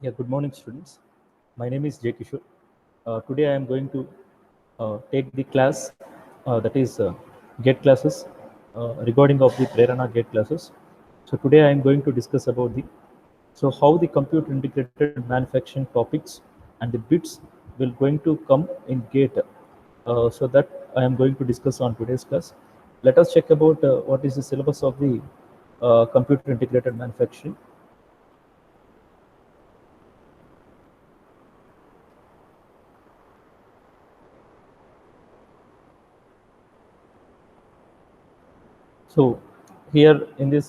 Yeah, good morning, students. My name is Jay Kishore. Today I am going to take the class that is GATE classes regarding of the Prerana GATE classes. So today I am going to discuss about the how the computer integrated manufacturing topics and the bits will going to come in GATE. So that I am going to discuss on today's class. Let us check about what is the syllabus of the computer integrated manufacturing. So here in this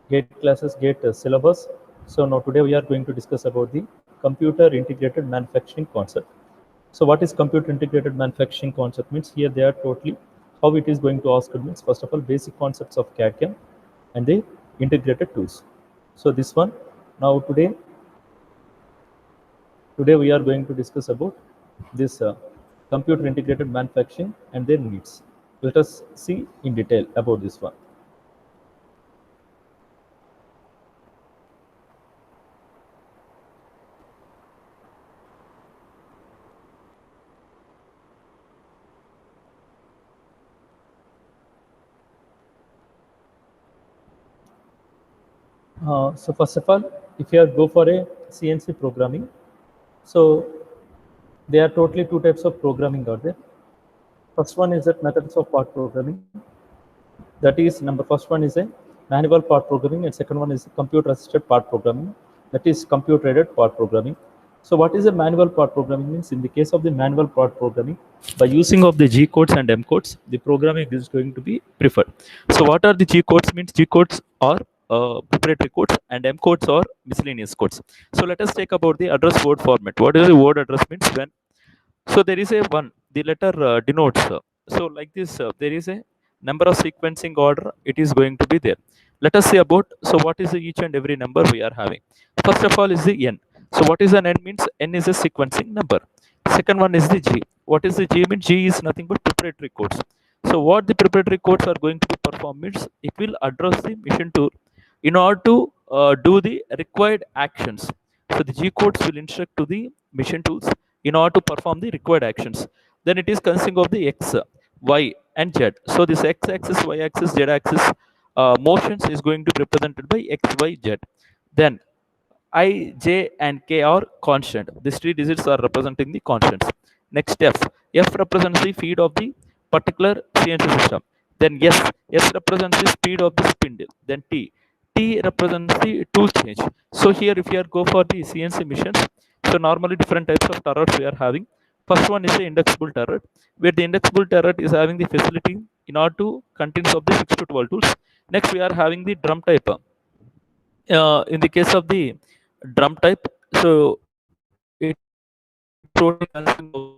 GATE classes, GATE syllabus. So now today we are going to discuss about the computer integrated manufacturing concept. So what is computer integrated manufacturing concept means? Here they are totally how it is going to ask means first of all basic concepts of CAD/CAM and the integrated tools. So this one now today we are going to discuss about this computer integrated manufacturing and their needs. Let us see in detail about this one. So first of all, if you are go for a CNC programming, so there are totally two types of programming out there. First one is that methods of part programming. That is number first one is a manual part programming, and second one is computer assisted part programming. That is computer aided part programming. So what is a manual part programming means? In the case of the manual part programming, by using of the G codes and M codes, the programming is going to be preferred. So what are the G codes means? G codes are proprietary codes and M codes are miscellaneous codes. So let us take about the address word format. What is the word address means? When so there is a one, the letter denotes. So like this, there is a number of sequencing order. It is going to be there. Let us see about. So what is the each and every number we are having? First of all is the n. So what is an n means? N is a sequencing number. Second one is the g. What is the g means? G is nothing but preparatory codes. So what the preparatory codes are going to be performed means it will address the mission tool in order to do the required actions. So the G codes will instruct to the mission tools in order to perform the required actions. Then it is consisting of the X, Y, and Z. So this X axis, Y axis, Z axis motions is going to be represented by X, Y, Z. Then I, J, and K are constant. These three digits are representing the constants. Next F. F represents the feed of the particular CNC system. Then S represents the speed of the spindle. Then T. T represents the tool change. So here if you are go for the CNC missions, so normally different types of turrets we are having. First one is the indexable turret, where the indexable turret is having the facility in order to contains of the 6 to 12 tools. Next we are having the drum type. In the case of the drum type, so it totally consisting of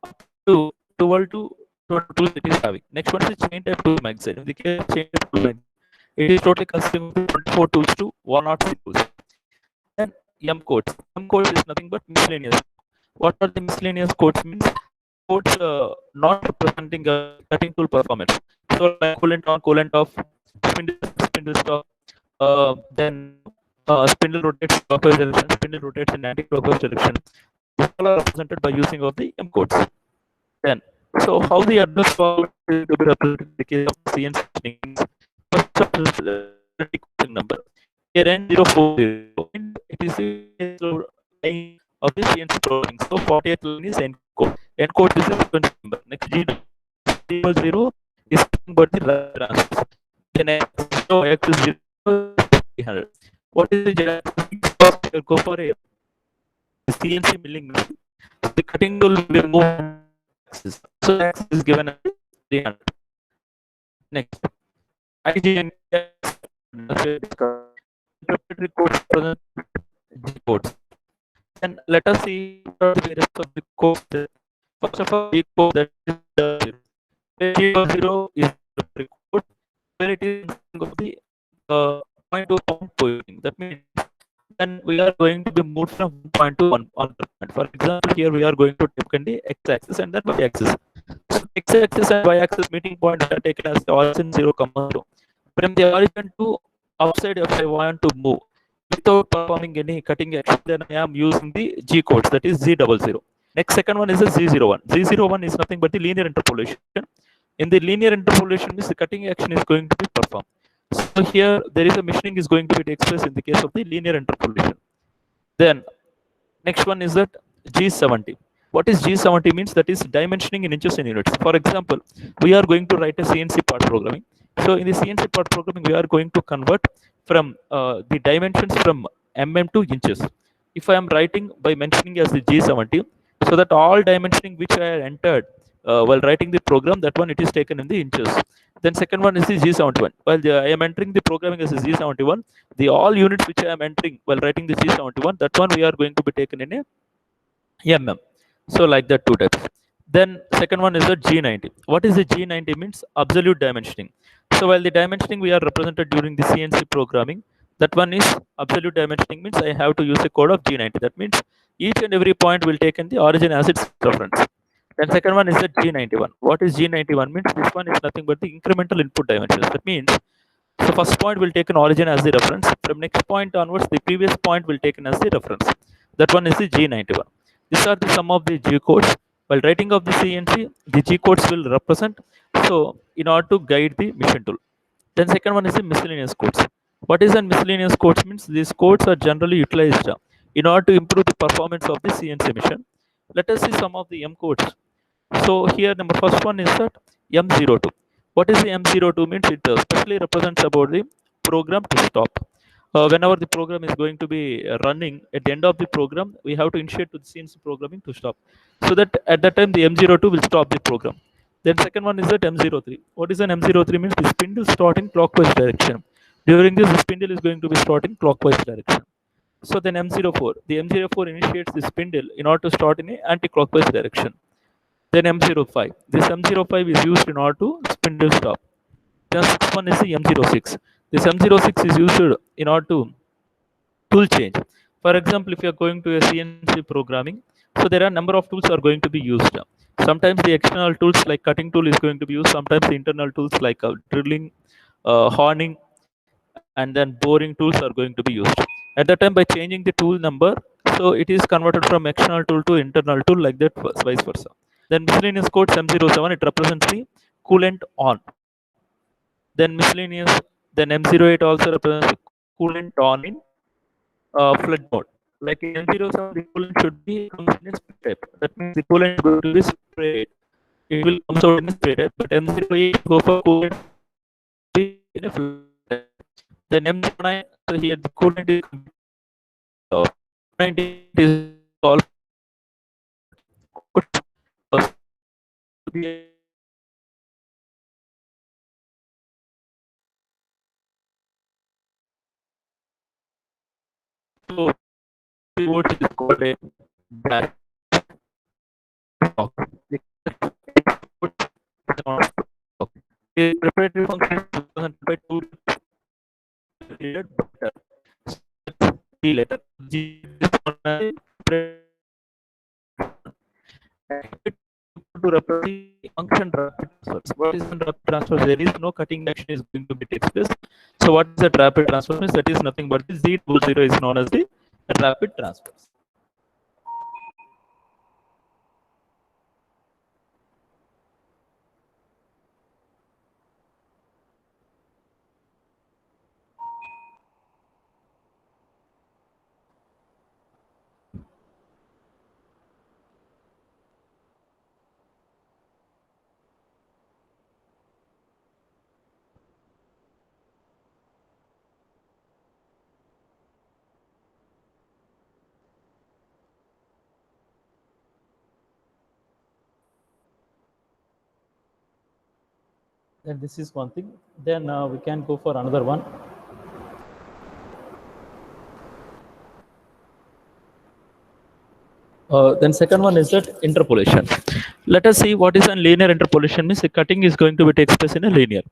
up to 12 to 20 tools it is having. Next one is the chain type tool magazine. In the case of chain type tool magazine, it is totally consisting of 24 tools to 106 tools. Then M codes. M codes is nothing but miscellaneous. What are the miscellaneous codes means? Codes not representing a cutting tool performance. So like coolant on, coolant off, spindle stop, then spindle rotates clockwise direction, spindle rotates in anti-clockwise direction. These all are represented by using of the M codes. Then, so how the address format is to be represented in the case of CNC machines? First of all, is the decoding number. Here N040, it is the line of the CNC programming. So 48 line is encode. Encode is the sequence number. Next G00 is nothing but the transfers. Then X is 0, 300. What is the Z axis? First, go for a CNC milling machine. The cutting tool will be moved axis. So the axis is given as 300. Next, IGN preparatory codes present G codes. Then let us see what are the various of the codes. First of all, G code that is the G0 is the preparatory code where it is of the point to point positioning. That means then we are going to be moved from one point to one other point. For example, here we are going to take the x-axis and then y-axis. So x-axis and y-axis meeting points are taken as the origin 0, 0. From the origin to outside if I want to move, without performing any cutting action, then I am using the G codes, that is Z00. Next, second one is a Z01. Z01 is nothing but the linear interpolation. In the linear interpolation means the cutting action is going to be performed. So here there is a machining is going to be takes place in the case of the linear interpolation. Then next one is that G70. What is G70 means? That is dimensioning in inches and units. For example, we are going to write a CNC part programming. So in the CNC part programming, we are going to convert from the dimensions from mm to inches. If I am writing by mentioning as the G70, so that all dimensioning which I entered while writing the program, that one it is taken in the inches. Then second one is the G71. While I am entering the programming as a G71, the all units which I am entering while writing the G71, that one we are going to be taken in a mm. So like that, two types. Then second one is the G90. What is the G90 means? Absolute dimensioning. So while the dimensioning we are represented during the CNC programming, that one is absolute dimensioning means I have to use a code of G90. That means each and every point will take in the origin as its reference. Then second one is the G91. What is G91 means? This one is nothing but the incremental input dimensions. That means so first point will take an origin as the reference. From next point onwards, the previous point will taken as the reference. That one is the G91. These are the sum of the G codes. While writing of the CNC, the G codes will represent. So in order to guide the mission tool. Then second one is the miscellaneous codes. What is a miscellaneous codes means? These codes are generally utilized in order to improve the performance of the CNC mission. Let us see some of the M codes. So here number first one is that M02. What is the M02 means? It specially represents about the program to stop. Whenever the program is going to be running, at the end of the program, we have to initiate to the CNC programming to stop. So that at that time the M02 will stop the program. Then second one is that M03. What is an M03 means? The spindle start in clockwise direction. During this, the spindle is going to be start in clockwise direction. So then M04. The M04 initiates the spindle in order to start in a anti-clockwise direction. Then M05. This M05 is used in order to spindle stop. The sixth one is the M06. This M06 is used in order to tool change. For example, if you are going to a CNC programming, so there are a number of tools are going to be used. Sometimes the external tools like cutting tool is going to be used. Sometimes the internal tools like drilling, horning, and then boring tools are going to be used. At that time, by changing the tool number, so it is converted from external tool to internal tool, like that, vice versa. Then miscellaneous code M07, it represents the coolant on. Then miscellaneous, then M08 also represents the coolant on in flood mode. Like in M07, the coolant should be comes in a spray type. That means the coolant is going to be sprayed. It will come out in a spray type. But M08 go for coolant in a flood type. Then M09, so here the coolant is 90 is all so what is called a black box. The preparatory function is represented by two letter G letter. G is to represent the function rapid transfers. What is the rapid transfer? There is no cutting action is going to be takes place. So what is the rapid transfer? That is nothing but the Z00 is known as the rapid transfers. Then this is one thing. Then we can go for another one. Then second one is that interpolation. Let us see what is a linear interpolation means. The cutting is going to be takes place in a linear.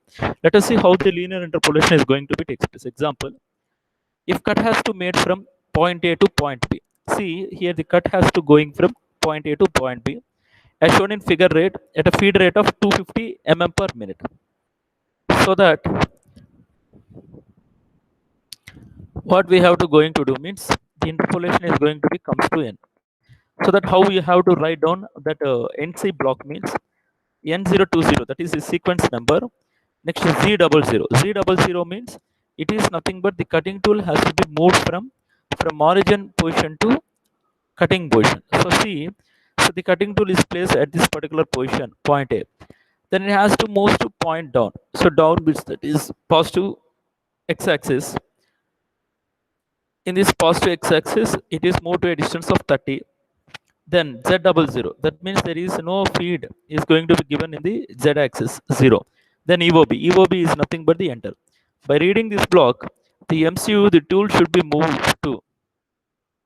Let us see how the linear interpolation is going to be takes place. Example, if cut has to made from point A to point B. See here the cut has to going from point A to point B as shown in figure rate at a feed rate of 250 mm per minute. So that what we have to going to do means the interpolation is going to be comes to n. So that how we have to write down that NC block means N020, that is the sequence number. Next is Z00. Z00 means it is nothing but the cutting tool has to be moved from origin position to cutting position. So see, so the cutting tool is placed at this particular position, point A. Then it has to move to point down. So down means that is positive x-axis. In this positive x-axis, it is moved to a distance of 30. Then Z00, that means there is no feed is going to be given in the z-axis 0. Then EOB is nothing but the enter. By reading this block, the MCU, the tool should be moved to.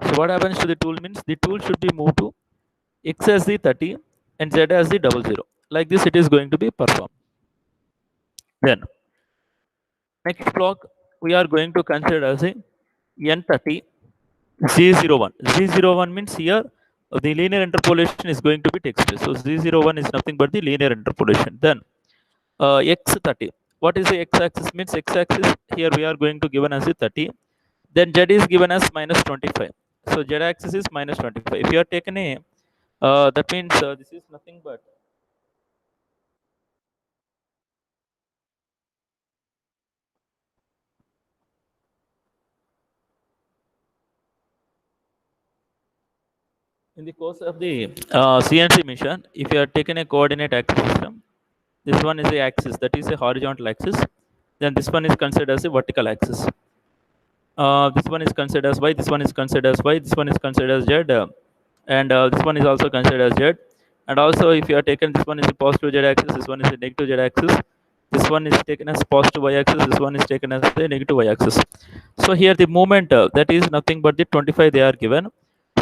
So what happens to the tool means the tool should be moved to X as the 30 and Z as the 00. Like this, it is going to be performed. Then next block we are going to consider as a N30 Z01. Z01 means here the linear interpolation is going to be takes place. So Z01 is nothing but the linear interpolation. Then X30. What is the x-axis means? X-axis here we are going to given as the 30. Then Z is given as minus 25. So Z-axis is minus 25. If you are taken a, that means this is nothing but in the course of the CNC mission, if you are taken a coordinate axis system, this one is the axis, that is a horizontal axis. Then this one is considered as a vertical axis. This one is considered as Y, this one is considered as Y, this one is considered as Z, and this one is also considered as Z. And also, if you are taken, this one is the positive Z axis, this one is the negative Z axis, this one is taken as positive Y axis, this one is taken as the negative Y axis. So here the movement that is nothing but the 25 they are given.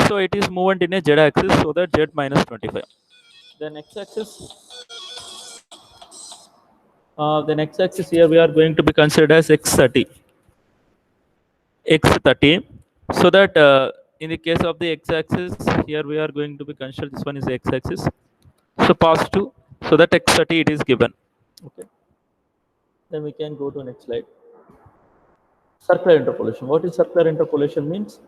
So it is movement in a Z axis, so that Z minus 25. The next axis, here we are going to be considered as X30. X30, so that in the case of the x-axis, here we are going to be considered this one is the x-axis. So positive, so that X30 it is given. Okay. Then we can go to next slide. Circular interpolation. What is circular interpolation means?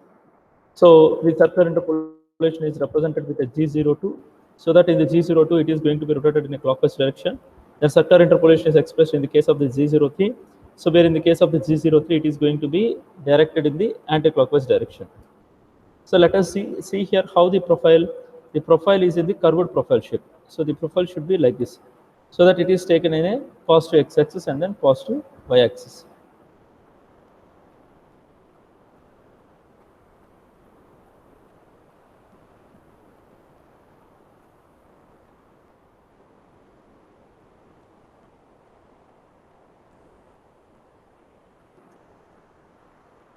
So the circular interpolation is represented with a G02, so that in the G02 it is going to be rotated in a clockwise direction. The circular interpolation is expressed in the case of the G03. So where in the case of the G03 it is going to be directed in the anti-clockwise direction. So let us see here how the profile is in the curved profile shape. So the profile should be like this, so that it is taken in a positive x-axis and then positive y-axis.